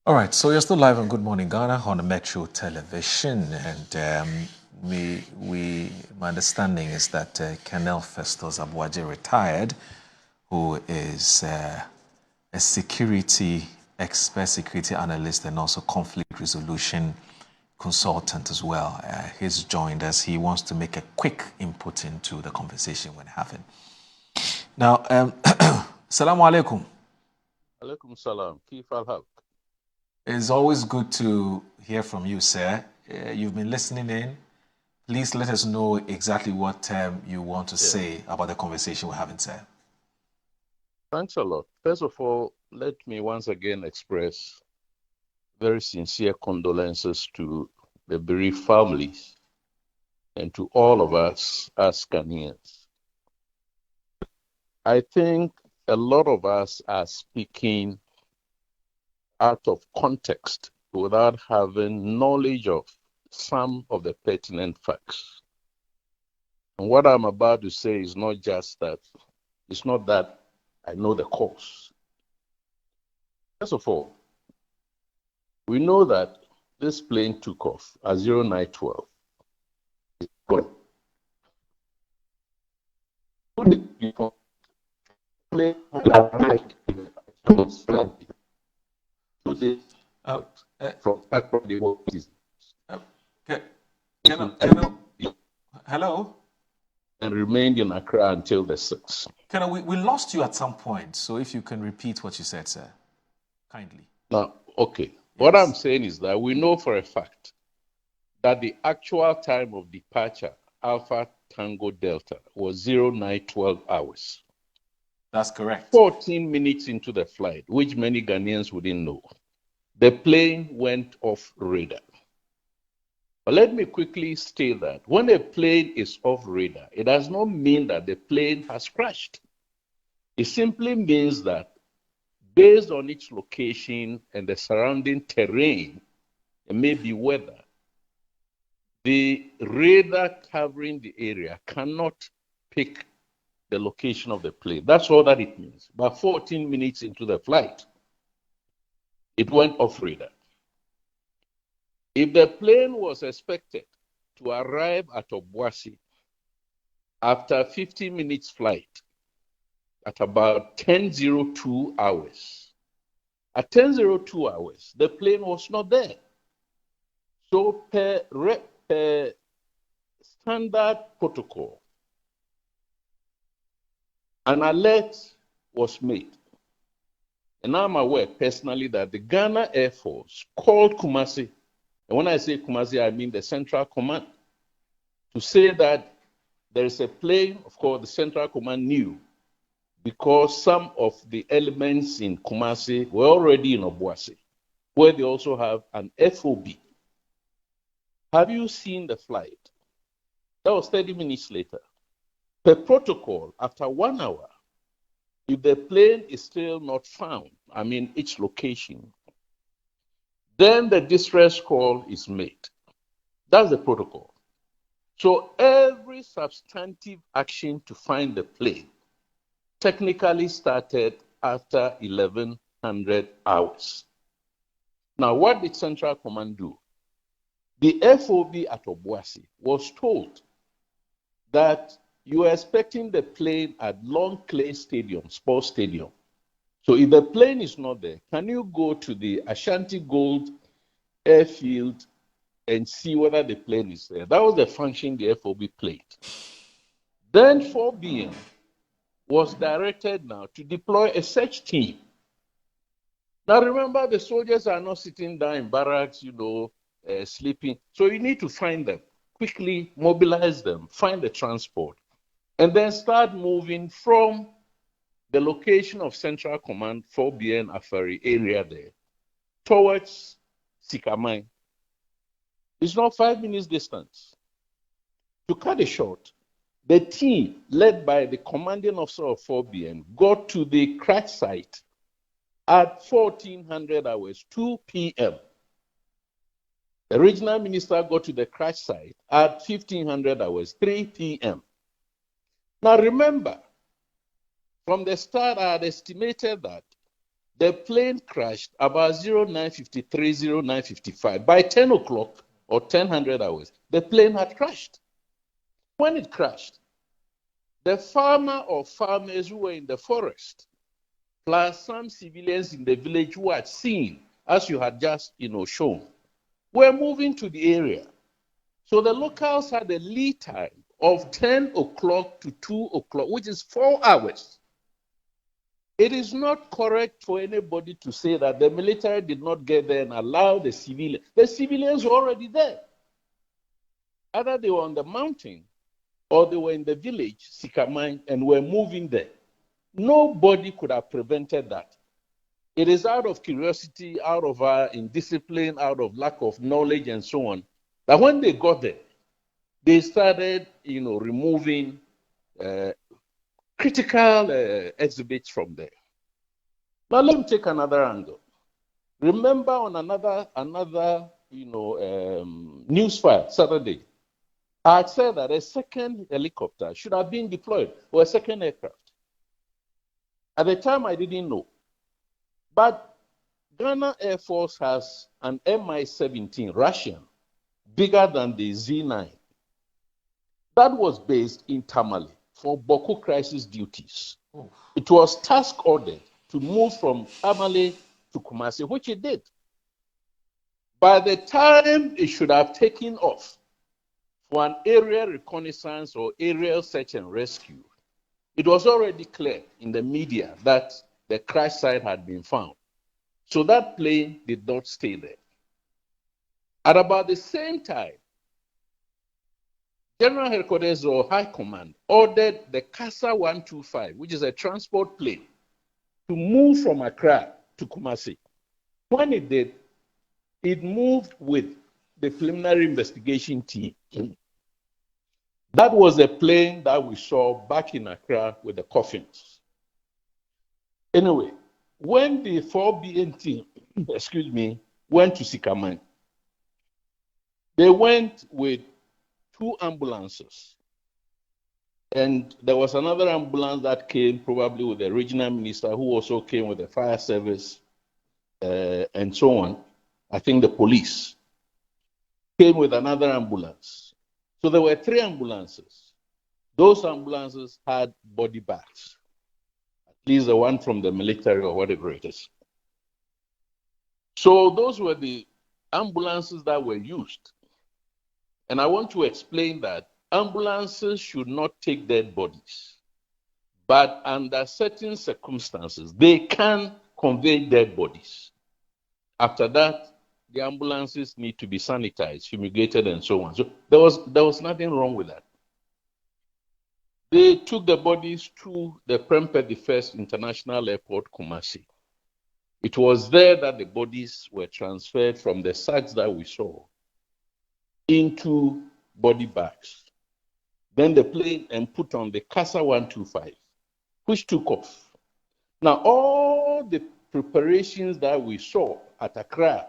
All right, so you're still live on Good Morning Ghana on the Metro Television, and my understanding is that Colonel Festus Aboagye retired, who is a security expert, security analyst, and also conflict resolution consultant as well. He's joined us. He wants to make a quick input into the conversation we're having. Now, Assalamu alaikum. Alaikum salam. Kif al-haq. It's always good to hear from you, sir. You've been listening in. Please let us know exactly what you want to say about the conversation we're having, sir. Thanks a lot. First of all, let me once again express very sincere condolences to the bereaved families and to all of us as Ghanaians. I think a lot of us are speaking out of context without having knowledge of some of the pertinent facts. And what I'm about to say is not just that, it's not that I know the cause. First of all, we know that this plane took off at 0912. Hello? And remained in Accra until the 6th. We lost you at some point, so if you can repeat what you said, sir, kindly. Now, okay. Yes. What I'm saying is that we know for a fact that the actual time of departure, Alpha Tango Delta, was 0912 hours. That's correct. 14 minutes into the flight, which many Ghanaians wouldn't know, the plane went off radar. But let me quickly state that when a plane is off radar, it does not mean that the plane has crashed. It simply means that based on its location and the surrounding terrain, and maybe weather, the radar covering the area cannot pick the location of the plane. That's all that it means. But 14 minutes into the flight, it went off radar. If the plane was expected to arrive at Obuasi after 15 minutes flight at about 10:02 hours, at 10:02 hours, the plane was not there. So per standard protocol, an alert was made. And I'm aware personally that the Ghana Air Force called Kumasi, and when I say Kumasi, I mean the Central Command, to say that there is a plane. Of course, the Central Command knew because some of the elements in Kumasi were already in Obuasi, where they also have an FOB. Have you seen the flight? That was 30 minutes later. Per protocol, after 1 hour, if the plane is still not found, its location, then the distress call is made. That's the protocol. So every substantive action to find the plane technically started after 1100 hours. Now, what did Central Command do? The FOB at Obuasi was told that you are expecting the plane at Long Clay Stadium, Sports Stadium. So if the plane is not there, can you go to the Ashanti Gold airfield and see whether the plane is there? That was the function the FOB played. Then 4BN was directed now to deploy a search team. Now remember, the soldiers are not sitting down in barracks, sleeping. So you need to find them, quickly mobilize them, find the transport, and then start moving from the location of Central Command 4BN Afari area there towards Sikamai. It's not 5 minutes distance. To cut it short, the team led by the commanding officer of 4BN got to the crash site at 1400 hours, 2 p.m. The regional minister got to the crash site at 1500 hours, 3 p.m. Now remember, from the start, I had estimated that The plane crashed about 09:53, 09:55. By 10 o'clock or 10:00 hours, the plane had crashed. When it crashed, the farmer or farmers who were in the forest, plus some civilians in the village who had seen, as you had just shown, were moving to the area. So the locals had a lead time of 10 o'clock to 2 o'clock, which is 4 hours. It is not correct for anybody to say that the military did not get there and allow the civilians. The civilians were already there. Either they were on the mountain or they were in the village, Sikamai, and were moving there. Nobody could have prevented that. It is out of curiosity, out of our indiscipline, out of lack of knowledge and so on, that when they got there, they started, removing critical exhibits from there. Now let me take another angle. Remember on another news file Saturday, I had said that a second helicopter should have been deployed, or a second aircraft. At the time, I didn't know. But Ghana Air Force has an Mi-17 Russian, bigger than the Z9. That was based in Tamale for Boko crisis duties. Oh. It was task ordered to move from Tamale to Kumasi, which it did. By the time it should have taken off for an aerial reconnaissance or aerial search and rescue, it was already clear in the media that the crash site had been found. So that plane did not stay there. At about the same time, General Headquarters or High Command ordered the CASA 125, which is a transport plane, to move from Accra to Kumasi. When it did, it moved with the preliminary investigation team. That was a plane that we saw back in Accra with the coffins. Anyway, when the 4BN team, went to Sikamai, they went with 2 ambulances. And there was another ambulance that came probably with the regional minister, who also came with the fire service and so on. I think the police came with another ambulance. So there were 3 ambulances. Those ambulances had body bags, at least the one from the military or whatever it is. So those were the ambulances that were used. And I want to explain that ambulances should not take dead bodies, but under certain circumstances, they can convey dead bodies. After that, the ambulances need to be sanitized, fumigated, and so on. So there was nothing wrong with that. They took the bodies to the Prempeh I International Airport, Kumasi. It was there that the bodies were transferred from the sacks that we saw into body bags. Then the plane and put on the CASA 125, which took off. Now, all the preparations that we saw at Accra,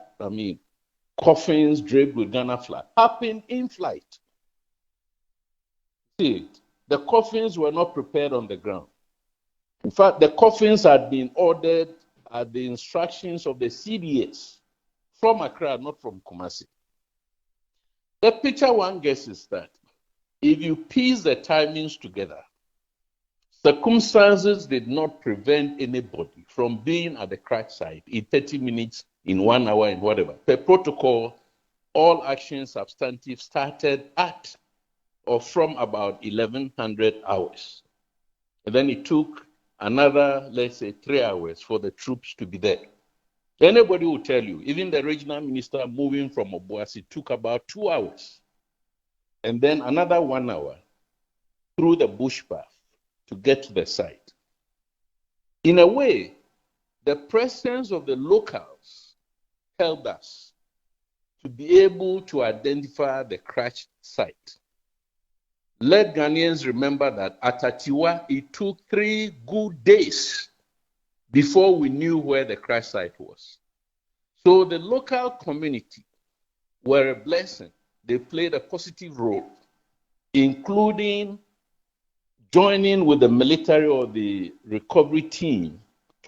coffins draped with Ghana flag, happened in flight. See, the coffins were not prepared on the ground. In fact, the coffins had been ordered at the instructions of the CDS from Accra, not from Kumasi. The picture one gets is that if you piece the timings together, circumstances did not prevent anybody from being at the crash site in 30 minutes, in 1 hour, in whatever. Per protocol, all actions substantive started at or from about 1100 hours. And then it took another, let's say, 3 hours for the troops to be there. Anybody will tell you, even the regional minister moving from Obuasi took about 2 hours. And then another 1 hour through the bush path to get to the site. In a way, the presence of the locals helped us to be able to identify the crash site. Let Ghanaians remember that at Atiwa, it took 3 good days before we knew where the crash site was. So the local community were a blessing. They played a positive role, including joining with the military or the recovery team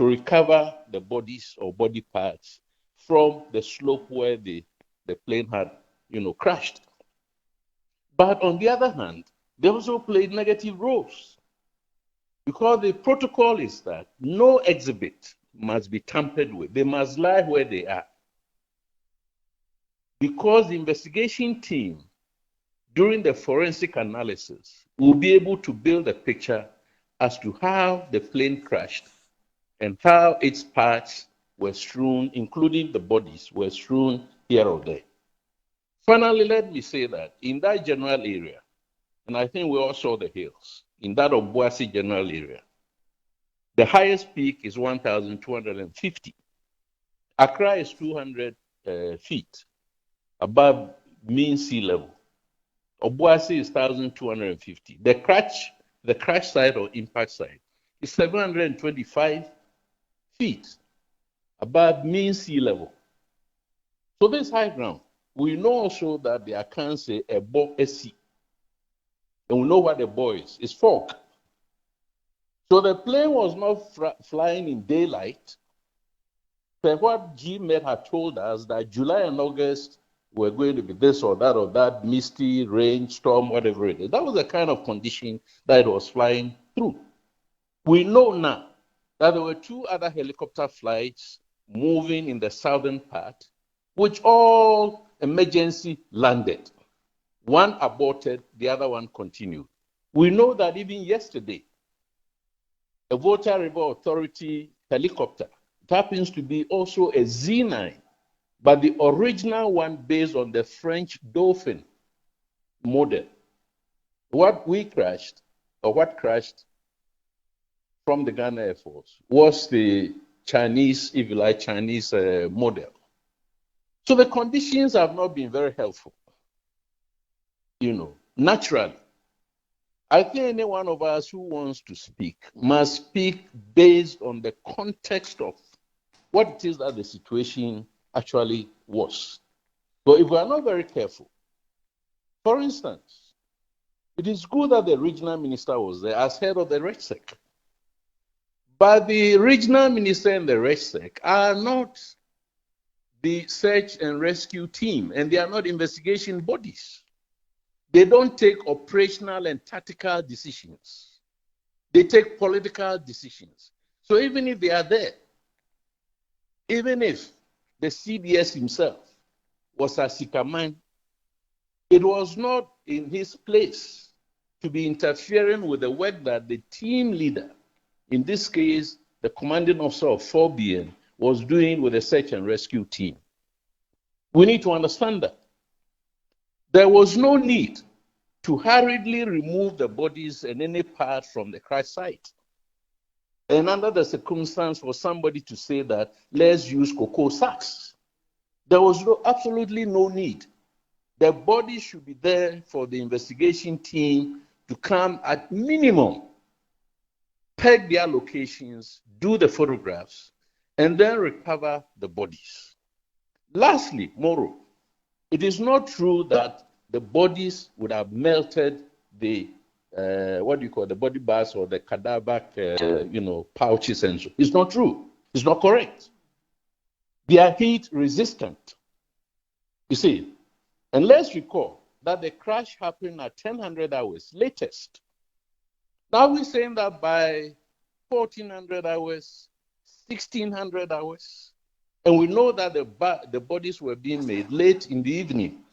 to recover the bodies or body parts from the slope where the plane had, crashed. But on the other hand, they also played negative roles because the protocol is that no exhibit must be tampered with. They must lie where they are. Because the investigation team, during the forensic analysis, will be able to build a picture as to how the plane crashed and how its parts were strewn, including the bodies, were strewn here or there. Finally, let me say that in that general area, and I think we all saw the hills, in that Obuasi general area, the highest peak is 1,250. Accra is 200 feet above mean sea level. Obuasi is 1,250. The crash site or impact site is 725 feet above mean sea level. So this high ground. We know also that the accounts say a bo esi. And we know what the bo is. It's fog. So the plane was not flying in daylight. But what GMET had told us that July and August were going to be this or that, misty, rain, storm, whatever it is. That was the kind of condition that it was flying through. We know now that there were two other helicopter flights moving in the southern part, which all emergency landed. One aborted, the other one continued. We know that even yesterday, a Volta River Authority helicopter, it happens to be also a Z9, but the original one based on the French Dauphin model. What crashed from the Ghana Air Force was the Chinese, if you like, Chinese model. So the conditions have not been very helpful, naturally. I think any one of us who wants to speak must speak based on the context of what it is that the situation actually was. But if we are not very careful, for instance, it is good that the regional minister was there as head of the REGSEC. But the regional minister and the REGSEC are not the search and rescue team, and they are not investigation bodies. They don't take operational and tactical decisions. They take political decisions. So even if they are there, even if the CDS himself was a Sikaman, it was not in his place to be interfering with the work that the team leader, in this case, the commanding officer of 4BN, was doing with the search and rescue team. We need to understand that. There was no need to hurriedly remove the bodies and any part from the crash site. And under the circumstance for somebody to say that, let's use cocoa sacks. There was absolutely no need. The bodies should be there for the investigation team to come at minimum, peg their locations, do the photographs, and then recover the bodies. Lastly, Moro, it is not true that the bodies would have melted the the body bags or the cadaver, pouches and so. It's not true. It's not correct. They are heat resistant. You see, and let's recall that the crash happened at 1000 hours latest. Now we're saying that by 1400 hours, 1600 hours, and we know that the bodies were being made late in the evening,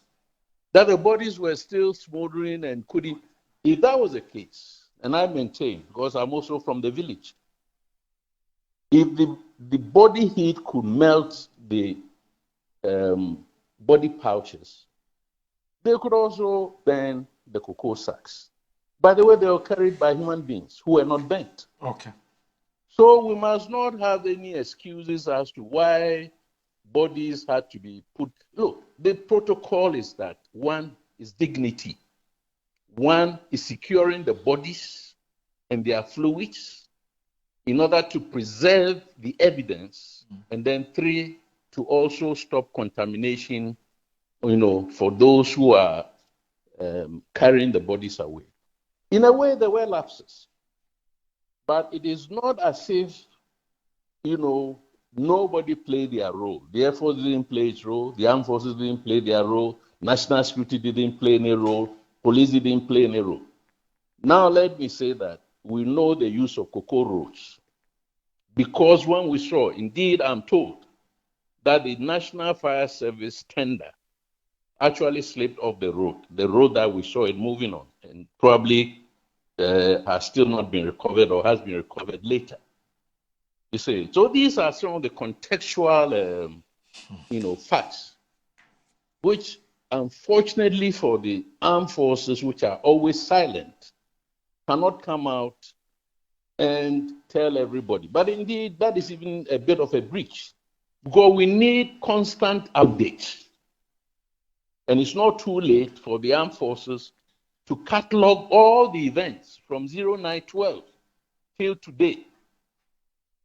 that the bodies were still smoldering and couldn't. If that was the case, and I maintain, because I'm also from the village, if the body heat could melt the body pouches, they could also burn the cocoa sacks. By the way, they were carried by human beings who were not burnt. Okay. So we must not have any excuses as to why bodies had to be put. Look, the protocol is that one is dignity. One is securing the bodies and their fluids in order to preserve the evidence. And then 3, to also stop contamination, for those who are carrying the bodies away. In a way, there were lapses. But it is not as if, nobody played their role. The Air Force didn't play its role. The Armed Forces didn't play their role. National Security didn't play any role. Police didn't play any role. Now let me say that we know the use of cocoa roads. Because when we saw, indeed I'm told, that the National Fire Service tender actually slipped off the road that we saw it moving on, and probably has still not been recovered or has been recovered later. You see, so these are some of the contextual, facts, which unfortunately for the armed forces, which are always silent, cannot come out and tell everybody. But indeed, that is even a bit of a breach, because we need constant updates. And it's not too late for the armed forces to catalog all the events from 0912 till today.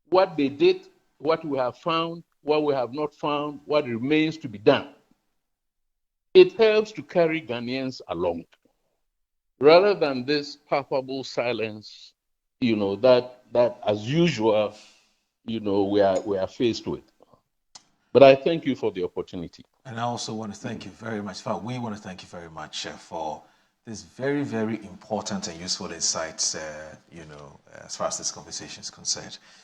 What they did, what we have found, what we have not found, what remains to be done. It helps to carry Ghanaians along, rather than this palpable silence, that as usual, we are faced with. But I thank you for the opportunity. And I also want to thank you very much. In fact, we want to thank you very much for this very, very important and useful insights, as far as this conversation is concerned.